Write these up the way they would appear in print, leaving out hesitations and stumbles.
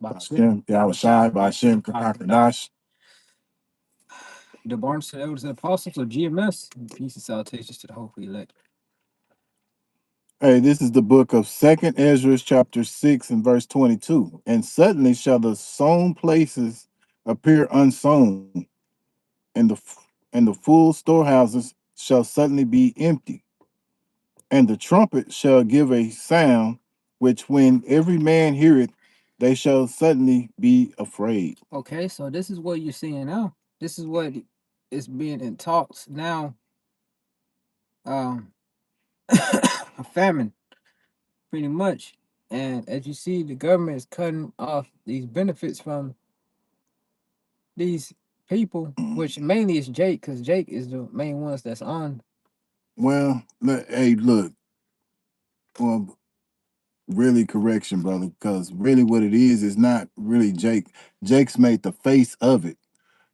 Bashem, Yahushai, Bashem, Kakakadash. The Barnes to the Elders and Apostles of GMS. Peace and salutations to the hopefully elect. Hey, this is the book of Second Ezra, chapter 6 and verse 22. And suddenly shall the sown places appear unsown, and the full storehouses shall suddenly be empty, and the trumpet shall give a sound, which when every man heareth, they shall suddenly be afraid. Okay, so this is what you're seeing now. This is what is being in talks now. A famine, pretty much. And as you see, the government is cutting off these benefits from these people, which mainly is Jake, because Jake is the main ones that's on. Well, hey, look, well, really correction, brother, because really what it is not really Jake. Jake's made the face of it.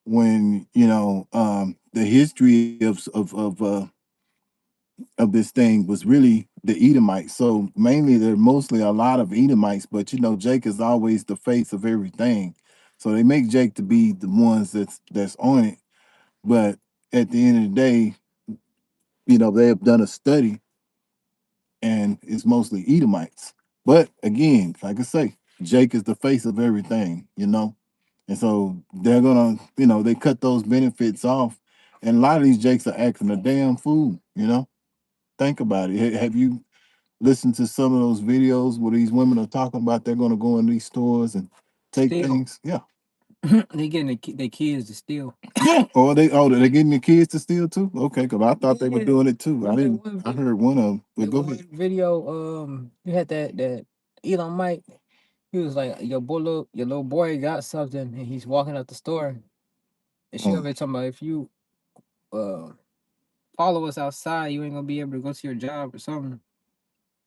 When the history of this thing was really the Edomites. So mainly they're mostly a lot of Edomites, but Jake is always the face of everything. So they make Jake to be the ones that's on it. But at the end of the day, they have done a study and it's mostly Edomites. But again, like I say, Jake is the face of everything. And so they're gonna, they cut those benefits off. And a lot of these Jakes are acting a damn fool. Think about it. Have you listened to some of those videos where these women are talking about they're gonna go in these stores and take Steal. things? Yeah. They getting their kids to steal. Yeah. Or they're getting the kids to steal too? Okay, because I thought they were Yeah. doing it too. I That didn't one I video, heard one of them. But that go one ahead. video, you had that Elon Mike. He was like, your little boy got something, and he's walking out the store, and she over there talking about if you uh follow us outside, you ain't gonna be able to go to your job or something.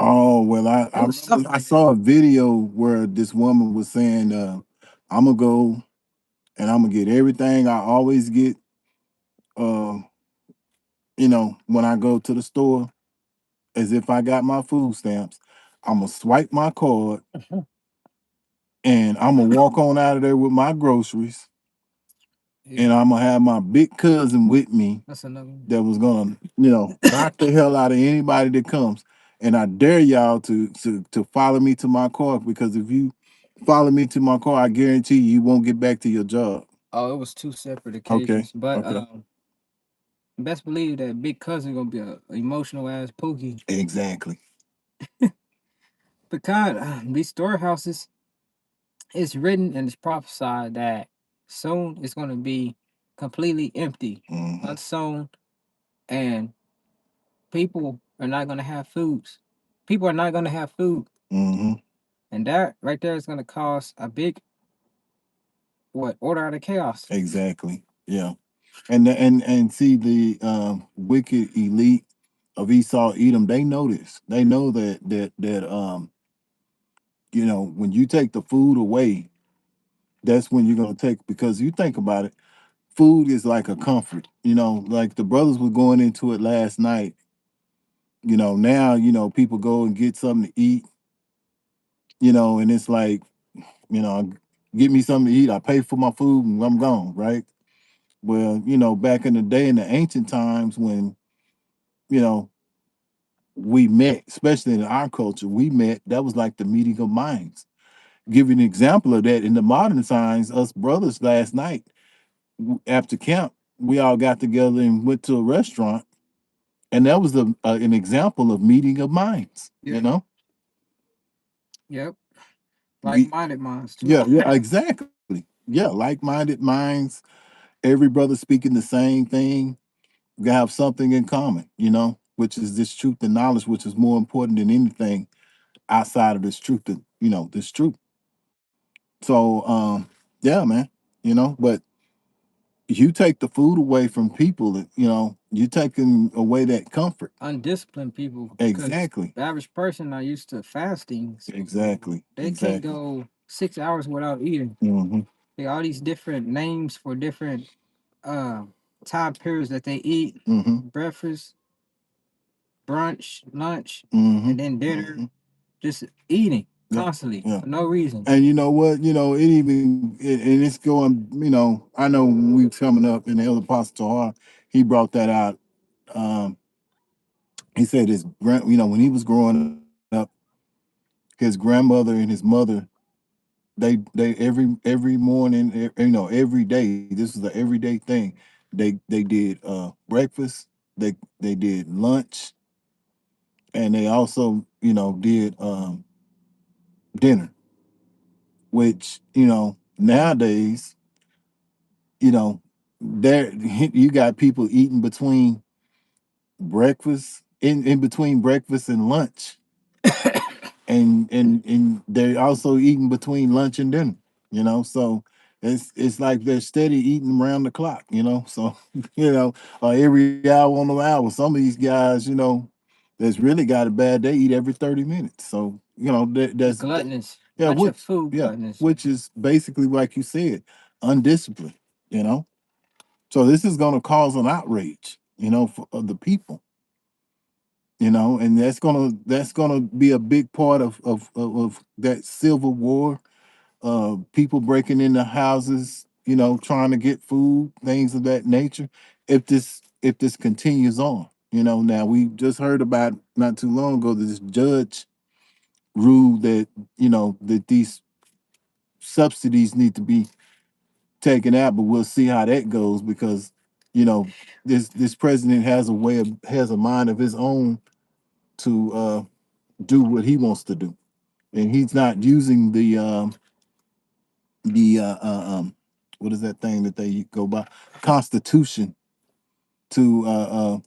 Oh well, I Was stuff remember I like that. saw a video where this woman was saying, "I'm gonna go and I'm gonna get everything I always get. Uh, when I go to the store, as if I got my food stamps. I'm gonna swipe my card and I'm gonna walk on out of there with my groceries, and Yeah, I'm gonna have my big cousin with me that's another one. that was gonna, knock the hell out of anybody that comes. And I dare y'all to follow me to my car, because if you follow me to my car, I guarantee you won't get back to your job. Oh, it was two separate Okay. occasions, but Okay. best believe that big cousin gonna be a emotional ass pookie. Exactly. Because these storehouses, it's written and it's prophesied that soon it's gonna be completely empty, Hmm. unsown, and people are not gonna have foods. People are not gonna have food, Hmm. and that right there is gonna cause a big order out of chaos. Exactly. Yeah. And see the wicked elite of Esau Edom, they know this. They know that when you take the food away, that's when you're gonna take, because you think about it, food is like a comfort. Like the brothers were going into it last night. Now, people go and get something to eat, and it's like, you know, get me something to eat, I pay for my food and I'm gone, right? Well, back in the day, in the ancient times, when you know we met, especially in our culture, we met, that was like the meeting of minds. Give you an example of that in the modern times, us brothers last night, after camp, we all got together and went to a restaurant, and that was an example of meeting of minds. Yeah. Yep. We Like-minded minds too. Yeah, exactly. Yeah, like-minded minds, every brother speaking the same thing. We have something in common, which is this truth and knowledge, which is more important than anything outside of this truth, this truth. So yeah, man, but you take the food away from people, you're taking away that comfort. Undisciplined people, because Exactly. the average person not used to fasting, so Exactly. they can't Exactly. go 6 hours without eating. Hmm. They got all these different names for different uh time periods that they eat: Hmm. breakfast, brunch, lunch, Hmm. and then dinner. Hmm. Just eating. Yeah, constantly yeah. for no reason. And you know what? And it's going. I know when we was coming up, and the elder apostle Tahar, he brought that out. Um, he said when he was growing up, his grandmother and his mother, they every morning, every day. This was an everyday thing. They did breakfast, they did lunch, and they also did dinner. Which nowadays, there you got people eating between breakfast in between breakfast and lunch, and they're also eating between lunch and dinner. So it's like they're steady eating around the clock. So every hour on the hour. Some of these guys, that's really got it bad. They eat every 30 minutes. So The that's gluttonous, yeah, bunch of which food yeah, gluttonous. which is basically like you said, undisciplined. You know, so this is going to cause an outrage. For of the people. And that's gonna be a big part of that civil war. People breaking into houses, trying to get food, things of that nature. If this continues on, now we just heard about not too long ago that this judge ruled that these subsidies need to be taken out, but we'll see how that goes because you know this president has a mind of his own to do what he wants to do, and he's not using the what is that thing that they go by, Constitution, to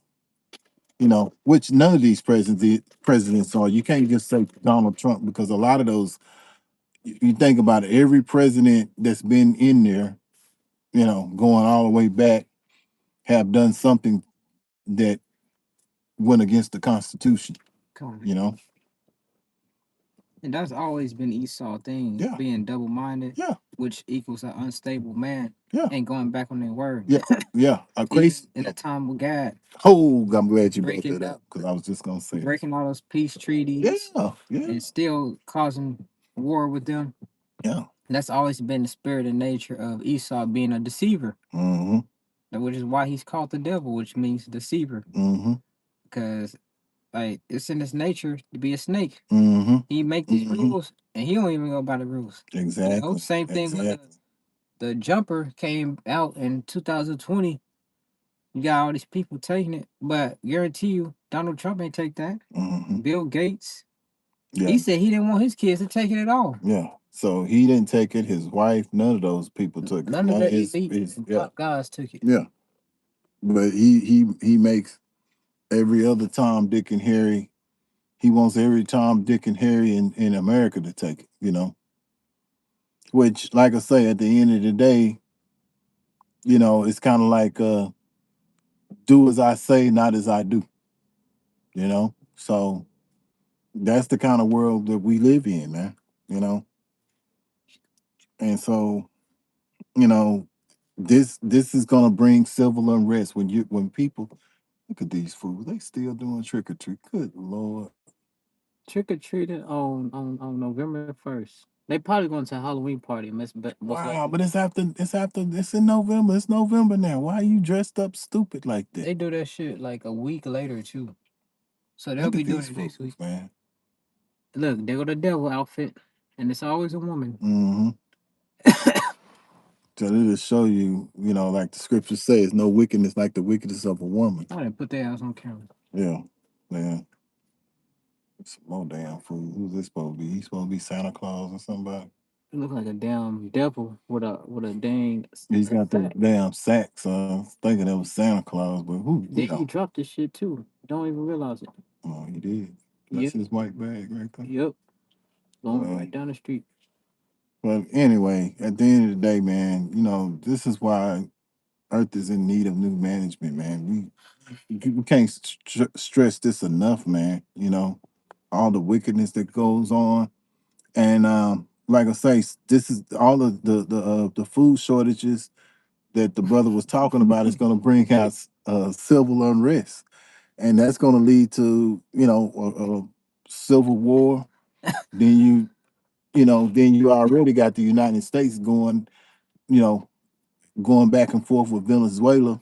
which none of these presidents are. You can't just say Donald Trump because a lot of those, you think about it, every president that's been in there, going all the way back, have done something that went against the Constitution. Come You know, And that's always been Esau thing, yeah, being double minded, yeah, which equals an unstable man yeah, and going back on their word. yeah, yeah. A crazy. Even in the time of God, Oh, I'm glad you brought breaking that up up because I was just gonna say that. breaking all those peace treaties Yeah, yeah, and still causing war with them. yeah. That's always been the spirit and nature of Esau being a deceiver, Mm-hmm. which is why he's called the devil, which means deceiver. Mm-hmm. Because like it's in his nature to be a snake. Mm-hmm. He make these Mm-hmm. rules and he don't even go by the rules. Exactly. Same thing when the Exactly. the jumper came out in 2020. You got all these people taking it, but guarantee you, Donald Trump ain't take that. Mm-hmm. Bill Gates, he Yeah. said he didn't want his kids to take it at all. Yeah. So he didn't take it. His wife, none of those people took it. None of None the of elite his and yeah. top guys took it. Yeah. But he makes every other Tom, Dick, and Harry. He wants every Tom, Dick, and Harry in America to take it. Which, like I say, at the end of the day, it's kind of like do as I say, not as I do. So that's the kind of world that we live in, man. You know, and so you know this is gonna bring civil unrest when people look at these fools. They still doing trick or treat. Good lord! Trick or treating on November 1st. They probably going to a Halloween party, most Wow, likely. but it's in November. It's November now. Why are you dressed up stupid like that? They do that shit like a week later too. So they'll Look be at doing these it next week. fools, man. Look, they go the devil outfit, and it's always a woman. Hmm. So they just show you, like the scripture says, no wickedness like the wickedness of a woman. I didn't put their ass on camera. Yeah, man. Some more damn fool. Who's this supposed to be? He's supposed to be Santa Claus or somebody. It look like a damn devil with a dang He's got sack. that damn sack, so I was thinking it was Santa Claus, but Then he dropped this shit too. Don't even realize it. Oh, he did. That's Yep, his white bag right there. yep. Going Well, right down the street. well, anyway, at the end of the day, man, this is why Earth is in need of new management, man. We can't stress this enough, man. All the wickedness that goes on, and like I say, this is all of the food shortages that the brother was talking about is going to bring out civil unrest, and that's going to lead to civil war. Then then you already got the United States going, you know, going back and forth with Venezuela.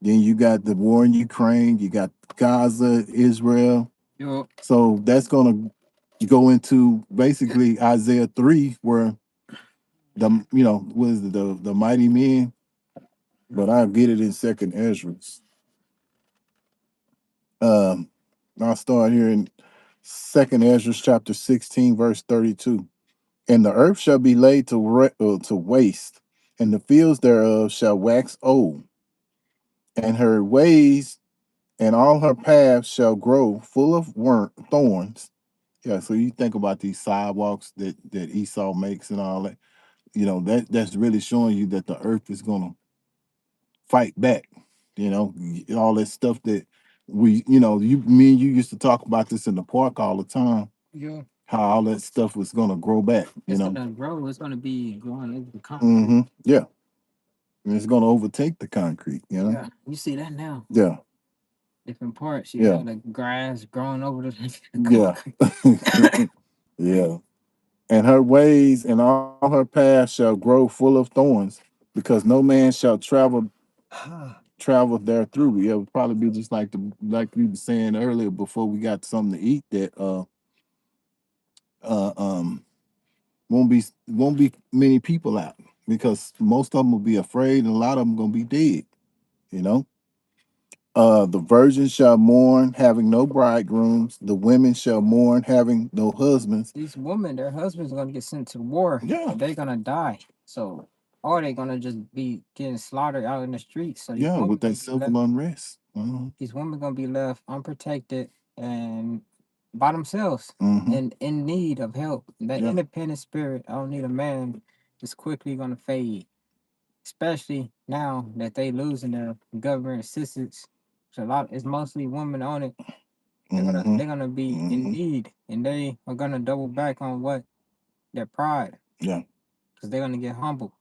Then you got the war in Ukraine, you got Gaza, Israel. Yo, So that's going to go into basically Isaiah 3, where what is it, the mighty men, but I'll get it in second Ezra's. Um, I'll start here in second Ezra chapter 16, verse 32. And the earth shall be laid to waste, and the fields thereof shall wax old, and her ways and all her paths shall grow full of thorns. Yeah, so you think about these sidewalks that Esau makes and all that. That's really showing you that the earth is gonna fight back. All that stuff that me and you used to talk about this in the park all the time. yo, How all that stuff was gonna grow back. it's gonna grow. It's gonna be growing over the concrete. Mm-hmm. Yeah, and it's gonna overtake the concrete. Yeah, you see that now. Yeah, Different parts. You yeah, have the grass growing over the yeah, concrete. yeah. And her ways and all her paths shall grow full of thorns, because no man shall travel there through. It would probably be just like we were saying earlier before we got something to eat, that uh um won't be many people out, because most of them will be afraid, and a lot of them gonna be dead. You know, the virgins shall mourn, having no bridegrooms. The women shall mourn, having no husbands. These women, their husbands are gonna get sent to war. Yeah, And they're gonna die. So, or they're gonna just be getting slaughtered out in the streets. So these yeah, with women that gonna be left. civil unrest. Mm-hmm. These women gonna be left unprotected and by themselves Mm-hmm. and in need of help. That Yeah. independent spirit, I don't need a man, is quickly gonna fade. Especially now that they losing their government assistance. So it's mostly women on it. Mm-hmm. They're gonna be in Mm-hmm. need, and they are gonna double back on what their pride, Yeah. because they're gonna get humbled,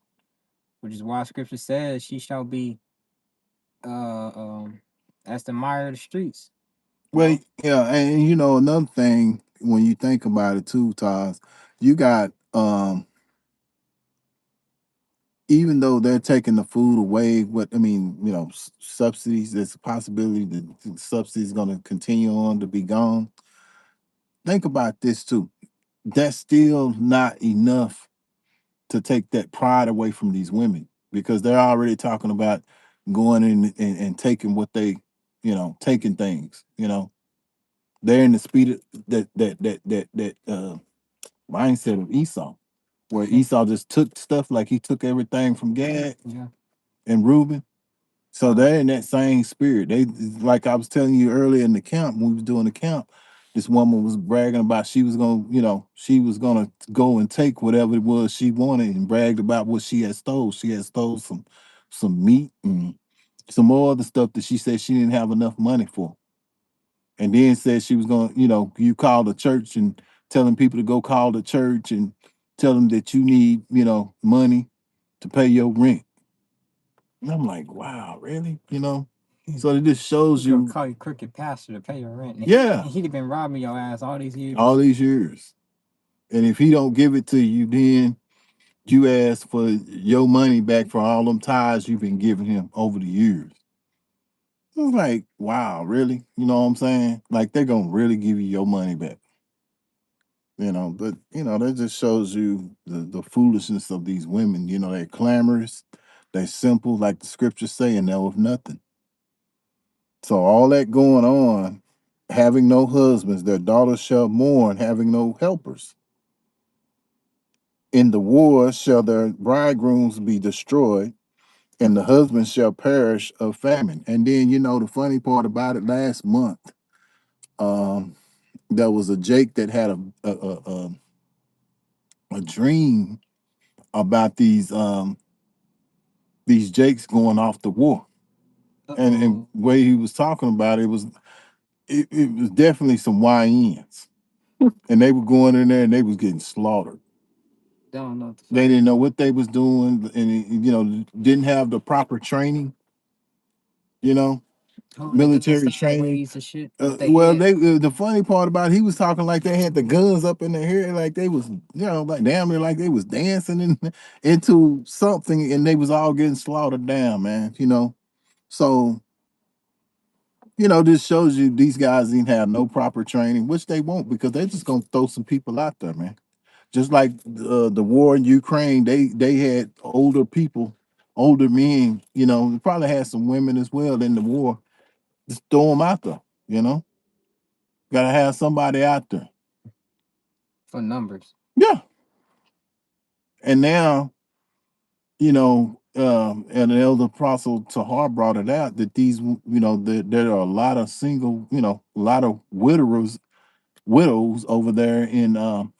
which is why Scripture says she shall be uh um as the mire of the streets. You Well, know, yeah, and another thing, when you think about it too, Taz, you got even though they're taking the food away, what I mean, subsidies. There's a possibility that the subsidies going to continue on to be gone. Think about this too. That's still not enough to take that pride away from these women, because they're already talking about going in and taking what they, taking things. They're in the speed of that mindset of Esau, where Esau just took stuff like he took everything from Gad yeah. and Reuben. So Uh, they're in that same spirit. They, like I was telling you earlier in the camp, when we was doing the camp, this woman was bragging about she was gonna go and take whatever it was she wanted, and bragged about what she had stole. She had stole some meat and some more other stuff that she said she didn't have enough money for. And then said she was going, you call the church and telling people to go call the church and tell them that you need, money to pay your rent. And I'm like, wow, really? he's So it just shows gonna you, call you crooked pastor to pay your rent, and yeah, he'd have been robbing your ass all these all years. these years. And if he don't give it to you, then you ask for your money back for all them tithes you've been giving him over the years. It's like, wow, really? You know what I'm saying? Like, they're gonna really give you your money back. But that just shows you the foolishness of these women. They're clamorous, they're simple, like the scriptures say, and they're with nothing. So all that going on, having no husbands, their daughters shall mourn, having no helpers. In the war shall their bridegrooms be destroyed, and the husbands shall perish of famine. And then the funny part about it, last month, um, there was a Jake that had a dream about these Jakes going off the war. Uh And oh. way he was talking about it was definitely some YNs. And they were going in there and they was getting slaughtered. Don't know what the They fuck. didn't know what they was doing, and didn't have the proper training, you know. holding the guns military training. sideways and shit with their Well, head. they the funny part about it, he was talking like they had the guns up in their hair, like they was, like damn near like they was dancing into something, and they was all getting slaughtered down, man. So this shows you these guys didn't have no proper training, which they won't because they're just gonna throw some people out there, man. Just like the war in Ukraine, they had older people, older men. They probably had some women as well in the war. Just throw them out there. You know, Got to have somebody out there. For numbers. Yeah. And now, and the elder apostle Tahar brought it out that there are a lot of single, a lot of widows over there in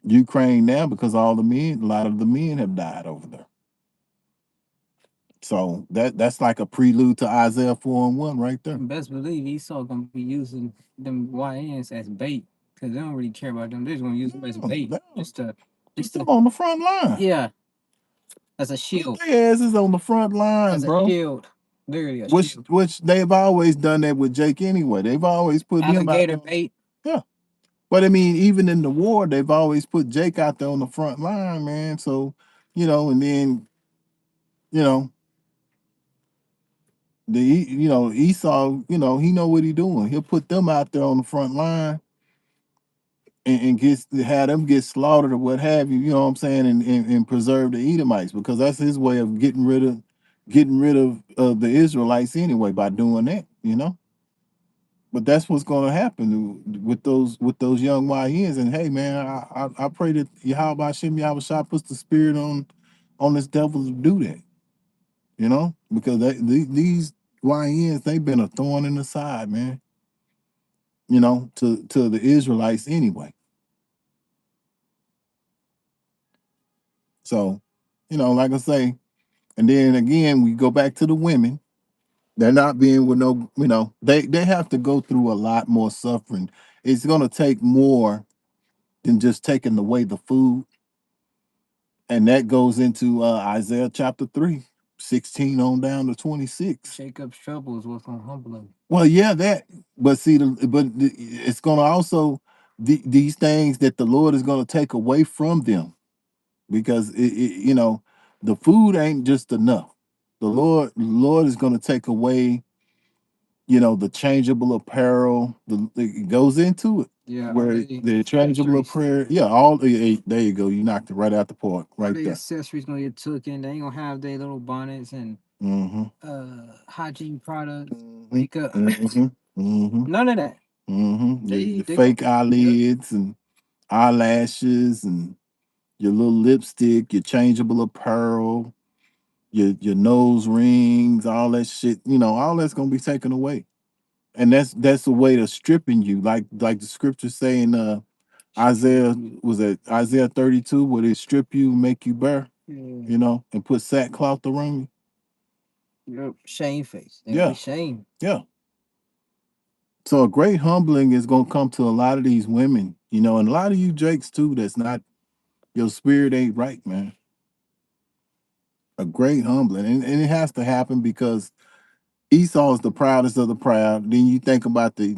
Ukraine now because a lot of the men have died over there. So that's like a prelude to Isaiah 4:1 right there. Best believe Esau gonna be using them YNs as bait because they don't really care about them. They're just gonna use them as No, bait, no, just put to them on the front line. yeah, as a Put shield, their asses on the front line, as a bro. shield, literally a Which shield. which they've always done that with Jake anyway. They've always put him out Alligator there. bait. Yeah. But I mean, even in the war, they've always put Jake out there on the front line, man. So, and then, you know, Esau, he know what he doing. He'll put them out there on the front line and have them get slaughtered or what have you, you know what I'm saying, and preserve the Edomites because that's his way of getting rid of the Israelites anyway by doing that. But that's what's going to happen with those young YNs. And hey, man, I pray that Yahweh Hashem Yahweh Shah puts the spirit on this devil to do that. Because these YNs they've been a thorn in the side, man. To the Israelites anyway. So, like I say, and then again we go back to the women. They're not being with no, they have to go through a lot more suffering. It's going to take more than just taking away the food. And that goes into Isaiah chapter 3, 16 on down to 26. Jacob's troubles was gonna humble him. Well, yeah, that, but see, it's going to also, these things that the Lord is going to take away from them because, the food ain't just enough. The Lord is going to take away, the changeable apparel. It goes into it Yeah, all where the the changeable accessories, apparel. Yeah, there you go. You knocked it right out the park, all right the there. accessories gonna get taken. They ain't gonna have their little bonnets and Mm-hmm. hygiene products, Mhm, makeup. mhm, mhm, None of that. mhm. The They go. fake Yep. eyelids and eyelashes and your little lipstick, your changeable apparel, your nose rings, all that shit. All that's gonna be taken away, and that's a way of stripping you, like the scripture saying, Isaiah was it Isaiah 32, where they strip you, make you bare, Yeah. and put sackcloth around you. Yep. Shame face. They're gonna be Yeah, shame. yeah. So a great humbling is gonna come to a lot of these women, and a lot of you Jakes too. That's not your spirit ain't right, man. A great humbling, and it has to happen because Esau is the proudest of the proud. Then you think about the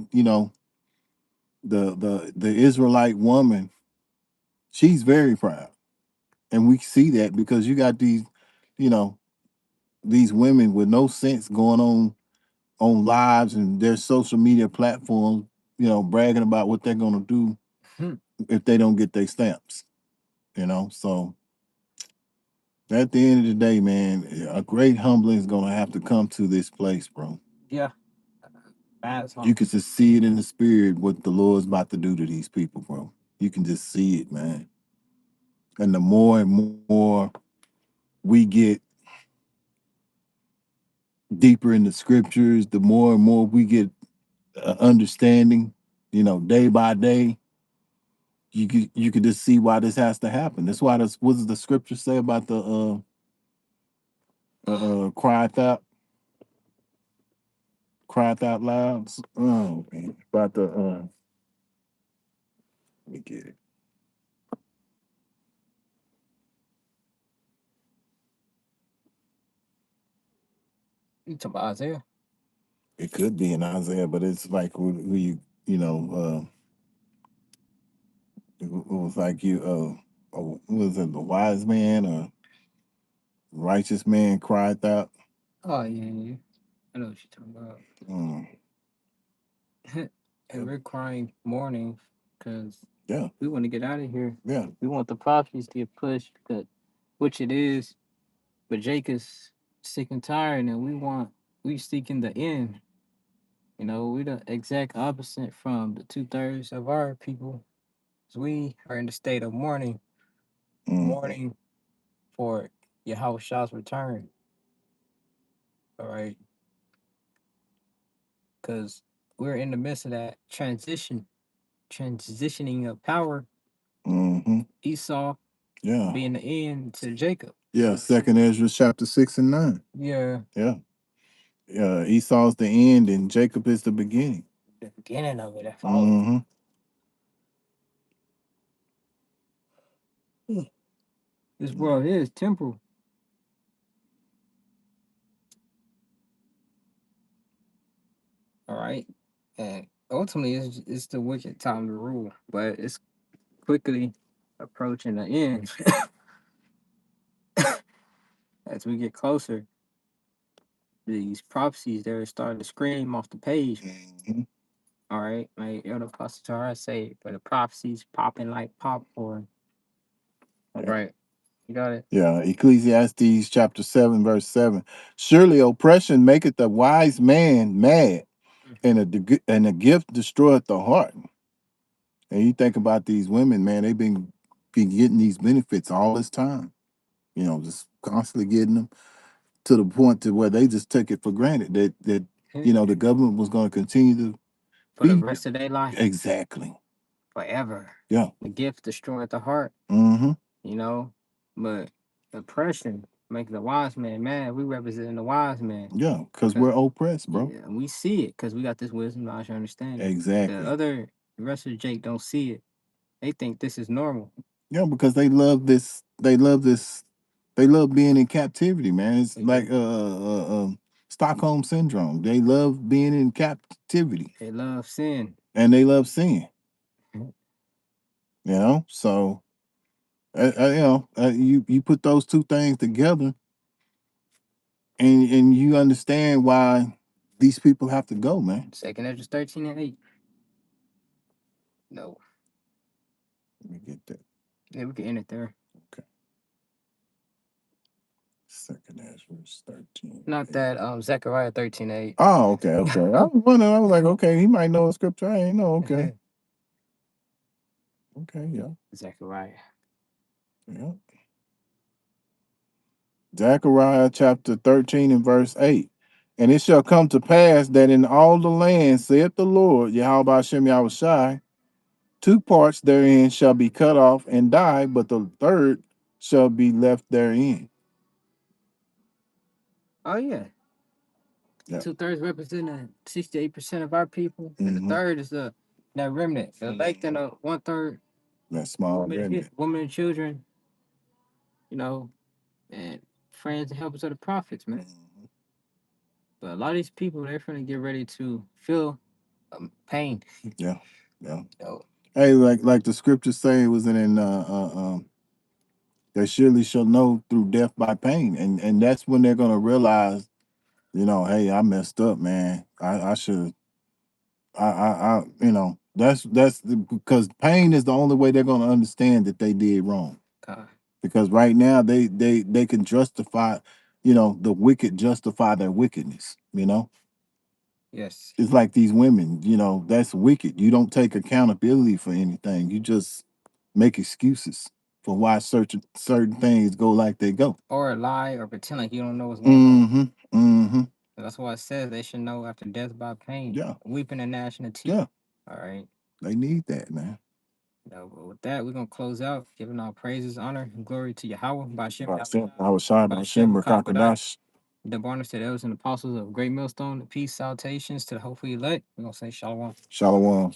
Israelite woman. She's very proud, and we see that because you got you know, these women with no sense going on lives and their social media platforms, bragging about what they're gonna do Hmm. if they don't get their stamps. So at the end of the day, man, a great humbling is gonna have to come to this place, bro. Yeah. That's You humble. can just see it in the spirit what the Lord's about to do to these people, bro. You can just see it, man. And the more and more we get deeper in the scriptures, the more and more we get understanding, day by day, you could just see why this has to happen. That's why this what does the scripture say about the crieth out loud. Oh man, about the let me get it. You talking about Isaiah? It could be in Isaiah, but it's like who you it was like was it the wise man or righteous man cried out? Oh yeah, yeah. I know what you're talking about. Mm, And we're crying mourning because yeah, we want to get out of here. yeah. We want the prophecies to get pushed, because, which it is. But Jake is sick and tired, and we seeking the end. You know, we the exact opposite from the 2/3 of our people. We are in the state of mourning, Mm, mourning for Yahweh's return. All right, because we're in the midst of that transitioning of power. mm-hmm. Esau Yeah, being the end to Jacob. yeah. Second Ezra chapter 6 and 9. Yeah, Yeah, yeah. Esau's the end, and Jacob is the beginning. the beginning of it. That follows. Mm-hmm. This world is temporal. All right, and ultimately, it's the wicked time to rule, but it's quickly approaching the end as we get closer. These prophecies they're starting to scream off the page. Mm-hmm. All right, my elder pastor Tara say, but the prophecies popping like popcorn. All Yeah. right, you got it. Yeah, Ecclesiastes chapter 7, verse 7. Surely oppression maketh the wise man mad, and a gift destroyeth the heart. And you think about these women, man, they've been getting these benefits all this time. Just constantly getting them to the point to where they just took it for granted that the government was going to continue to For the feed them. rest of their life, Exactly. forever. Yeah. The gift destroyed the heart. Mm-hmm. You know, but oppression make the wise man mad. We representing the wise man. Yeah, because Cause we're oppressed, bro. yeah, we see it because we got this wisdom, knowledge, and understanding. Exactly. The rest of the Jake don't see it. They think this is normal. Yeah, because they love this. They love this. They love being in captivity, man. It's They like do. Stockholm syndrome. They love being in captivity, They love sin. and they love sin. So you put those two things together, and you understand why these people have to go, man. Second Ezra 13 and 8. No, Let me get that. yeah, we can end it there. Okay. Second Ezra 13. Not that Zechariah 13:8. Oh, okay, okay. I was wondering. I was like, okay, he might know a scripture. I ain't know. Okay, okay, yeah, Zechariah. yeah. Zechariah chapter 13 and verse 8. And it shall come to pass that in all the land, saith the Lord, Yahweh Shem Yahushai, two parts therein shall be cut off and die, but the third shall be left therein. Oh yeah, Yeah. 2/3 representing 68% of our people, and the Mm-hmm. third is the that remnant, the elect, and the 1/3 That small remnant. women and children. You know, and friends and helpers of the prophets, man. Mhm. But a lot of these people, they're trying to get ready to feel pain. Yeah, yeah. So, Hey, like the scriptures say, it was in they surely shall know through death by pain, and that's when they're gonna realize, hey, I messed up, man. I should because pain is the only way they're going to understand that they did wrong. God, Because right now they can justify, the wicked justify their wickedness. yes. It's like these women, that's wicked. You don't take accountability for anything. You just make excuses for why certain things go like they go. Or lie or pretend like you don't know what's going on. Mm-hmm. Mm-hmm. That's why it says they should know after death by pain, Yeah. weeping and gnashing of teeth. Yeah. All right. They need that, man. But with that, we're gonna close out, giving all praises, honor, and glory to Yahweh, by Shem I was shy by about Shem Shimmer Kakadai, Kakadash. the bonus to those and apostles of Great Millstone, peace, salutations to the hopefully elect. We're gonna say shalom. Shalom.